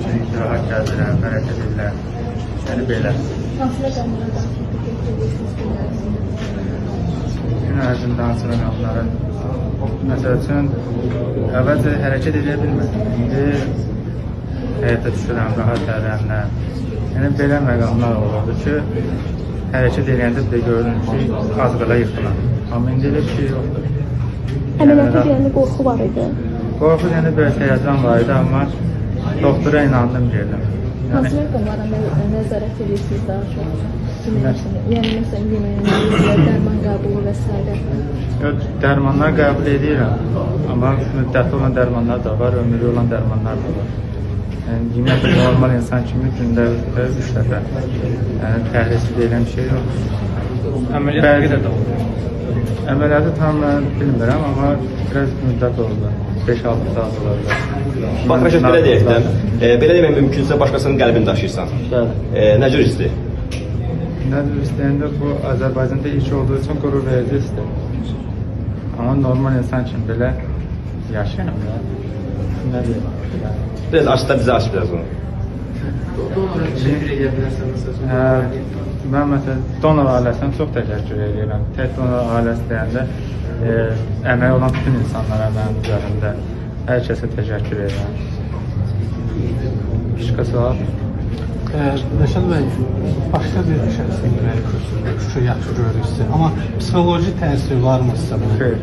ki, rahat gəzirəm, hərəkət edirəm. Yəni belə. Hansı rəqəmlərdən tətbiq edirsiniz gün ərzində? Gün ərzində hansı rəqəmləri? Məsəl üçün, əvvəlcə hərəkət edə bilmədim. İndi həyata düşürəm, rahat tərəmlə. Yəni belə məqamlar olurdu ki, hərəkət edəndə bir də görürüm ki, az qala yıxılam. Amma indi elə bir şey yoxdur. Əməliyyata deyəndə qorxu var idi. Qorxu deyəndə biraz həyəcan var idi, amma doktora inandım gəldim. Hansı rəqəmlərə nəzarət edirsiniz daha çox? Gün ərzində? Yəni, məsələn, yeməyin, dərman qəbulu və s. Yox, dərmanlar qəbul edirəm, amma müddətli olan dərmanlar da var, ömürlü olan dərmanlar da var. Yəni, yine bir normal insan kimi gündə 3 dəfə. Yəni, təhlisi deyilən bir şey yox. Əməliyyat qədər də olur. Əməliyyatı tam mən bilmirəm, amma biraz müddət oldu. 5-6 saat oldu. Bax, Rəşad, belə deyək də, belə demək mümkünsə başqasının qəlbini daşıyırsan. Nə cür histir? Nə cür istəyəndə bu Azərbaycanda ilk olduğu üçün qürur verici istəyir. Amma normal insan kimi belə yaşayam da. Nə deyim? Biraz açsa bizə aç biraz onu. Mən məsələn donor ailəsinə çox təşəkkür edirəm. Tək donor ailəsi deyəndə əməyi olan bütün insanlara mənim üzərimdə hər kəsə təşəkkür edirəm. Başqa sual? Rəşad bəy, başqa bir şəxsin deməli kürsüdə yaxşı görürsünüz. Amma psixoloji təsir varmı sizə? Xeyr.